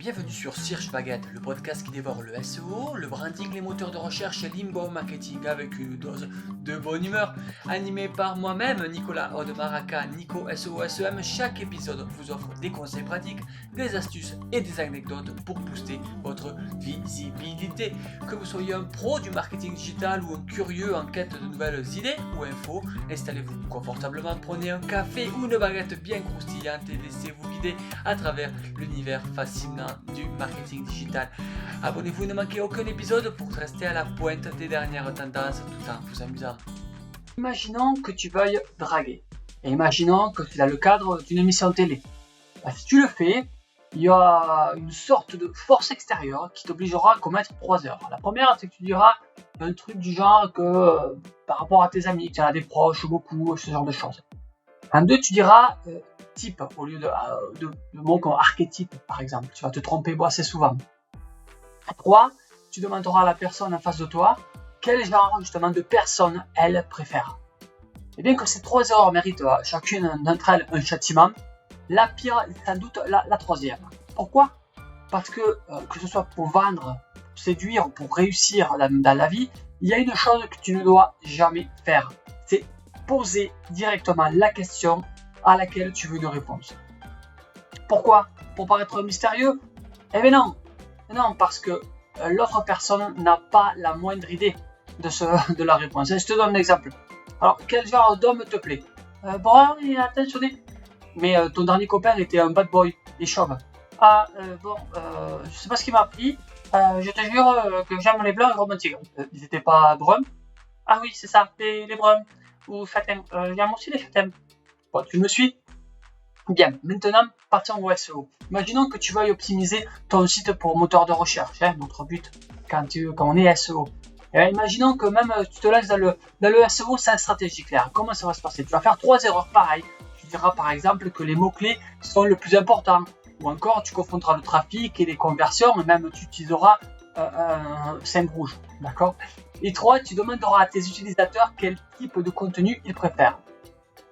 Bienvenue sur Search Baguette, le podcast qui dévore le SEO, le branding, les moteurs de recherche et l'inbound marketing avec une dose de bonne humeur. Animé par moi-même, Nicolas Audemaraka, Nico SEO SEM, chaque épisode vous offre des conseils pratiques, des astuces et des anecdotes pour booster votre visibilité. Que vous soyez un pro du marketing digital ou un curieux en quête de nouvelles idées ou infos, installez-vous confortablement, prenez un café ou une baguette bien croustillante et laissez-vous guider à travers l'univers fascinant du marketing digital. Abonnez-vous et ne manquez aucun épisode pour rester à la pointe des dernières tendances tout en vous amusant. Imaginons que tu veuilles draguer. Et imaginons que c'est dans le cadre d'une émission télé. Si tu le fais, il y a une sorte de force extérieure qui t'obligera à commettre 3 erreurs. La première, c'est que tu diras un truc du genre que par rapport à tes amis, que tu en as des proches, beaucoup, ce genre de choses. En 2, tu diras type au lieu de mots comme archétype, par exemple. Tu vas te tromper assez souvent. 3, tu demanderas à la personne en face de toi quel genre justement de personne elle préfère. Et bien que ces 3 erreurs méritent chacune d'entre elles un châtiment, la pire est sans doute la troisième. Pourquoi ? Parce que ce soit pour vendre, pour séduire, pour réussir dans la vie, il y a une chose que tu ne dois jamais faire. C'est poser directement la question à laquelle tu veux une réponse. Pourquoi ? Pour paraître mystérieux ? Eh bien non, parce que l'autre personne n'a pas la moindre idée de la réponse. Je te donne un exemple. Alors, quel genre d'homme te plaît ? Brun et attentionné. Mais ton dernier copain était un bad boy et chauve. Je sais pas ce qui m'a pris. Je te jure que j'aime les blancs et romantiques. Ils étaient pas bruns ? Ah oui, c'est ça, les bruns. Ou châtains. J'aime aussi les châtains. Bon, tu me suis ? Bien, maintenant, partons au SEO. Imaginons que tu veuilles optimiser ton site pour moteur de recherche, notre but quand on est SEO. Imaginons que même tu te lances dans le SEO sans stratégie claire. Comment ça va se passer ? Tu vas faire 3 erreurs pareilles. Tu diras par exemple que les mots-clés sont le plus important. Ou encore, tu confondras le trafic et les conversions, et même tu utiliseras un symbole rouge. D'accord ? Et 3, tu demanderas à tes utilisateurs quel type de contenu ils préfèrent.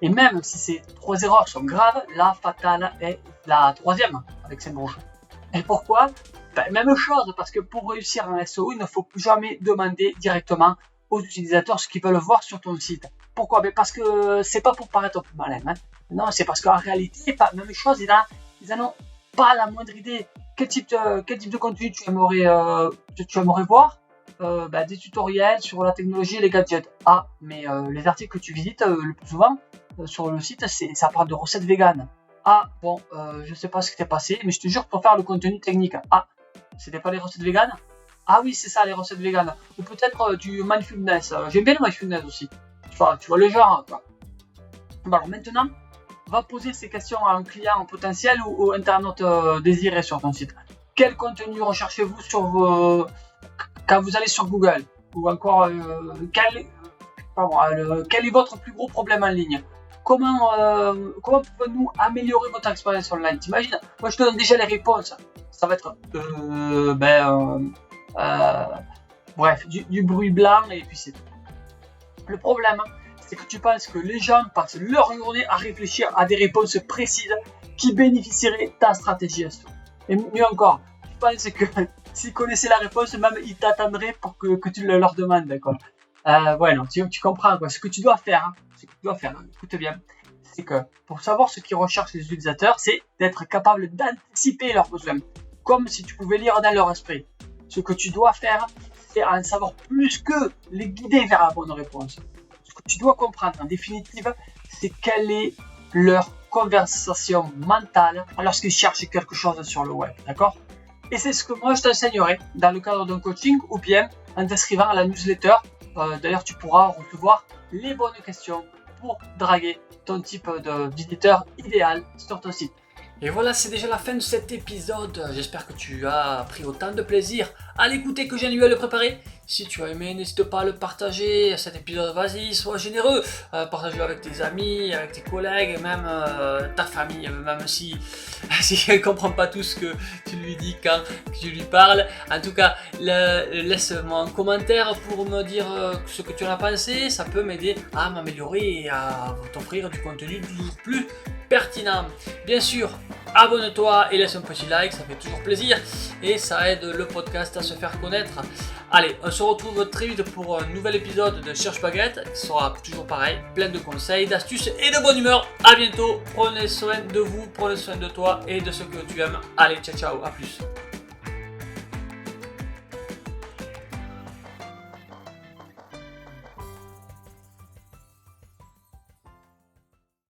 Et même si ces 3 erreurs sont graves, la fatale est la troisième, avec symbole rouge. Et pourquoi ? Même chose, parce que pour réussir en SEO, il ne faut jamais demander directement aux utilisateurs ce qu'ils veulent voir sur ton site. Pourquoi ? Parce que c'est pas pour paraître plus malin. Non, c'est parce qu'en réalité, même chose, ils en ont pas la moindre idée. Quel type de contenu tu aimerais voir ? Des tutoriels sur la technologie et les gadgets. Mais les articles que tu visites le plus souvent sur le site, ça parle de recettes véganes. Je sais pas ce qui t'est passé, mais je te jure pour faire le contenu technique. C'était pas les recettes véganes ? Ah oui, c'est ça, les recettes véganes. Ou peut-être du mindfulness. J'aime bien le mindfulness aussi. Tu vois le genre, quoi. Alors maintenant, va poser ces questions à un client potentiel ou internaute désiré sur ton site. Quel contenu recherchez-vous quand vous allez sur Google ? Ou encore, quel est votre plus gros problème en ligne ? Comment pouvons-nous améliorer votre expérience online ? T'imagines ? Moi, je te donne déjà les réponses. Ça va être du bruit blanc et puis c'est tout. Le problème, c'est que tu penses que les gens passent leur journée à réfléchir à des réponses précises qui bénéficieraient de ta stratégie SEO. Et mieux encore, tu penses que s'ils connaissaient la réponse, même ils t'attendraient pour que tu leur demandes, quoi. Tu comprends, quoi. Ce que tu dois faire, écoute bien, c'est que pour savoir ce qu'ils recherchent les utilisateurs, c'est d'être capable d'anticiper leurs besoins, comme si tu pouvais lire dans leur esprit. Ce que tu dois faire, c'est en savoir plus que les guider vers la bonne réponse. Ce que tu dois comprendre, en définitive, c'est quelle est leur conversation mentale lorsqu'ils cherchent quelque chose sur le web, d'accord ? Et c'est ce que moi je t'enseignerai dans le cadre d'un coaching ou bien en t'inscrivant à la newsletter. D'ailleurs, tu pourras recevoir les bonnes questions pour draguer ton type de visiteur idéal sur ton site. Et voilà, c'est déjà la fin de cet épisode. J'espère que tu as pris autant de plaisir à l'écouter que j'ai eu à le préparer. Si tu as aimé, n'hésite pas à le partager. Cet épisode, vas-y, sois généreux. Partage-le avec tes amis, avec tes collègues, même ta famille, même si elle ne comprend pas tout ce que tu lui dis quand tu lui parles. En tout cas, laisse-moi un commentaire pour me dire ce que tu en as pensé. Ça peut m'aider à m'améliorer et à t'offrir du contenu toujours plus pertinent. Bien sûr, abonne-toi et laisse un petit like, ça fait toujours plaisir et ça aide le podcast à se faire connaître. Allez, on se retrouve très vite pour un nouvel épisode de Cherche Baguette qui sera toujours pareil, plein de conseils, d'astuces et de bonne humeur. À bientôt, prenez soin de vous, prenez soin de toi et de ce que tu aimes. Allez, ciao ciao, à plus.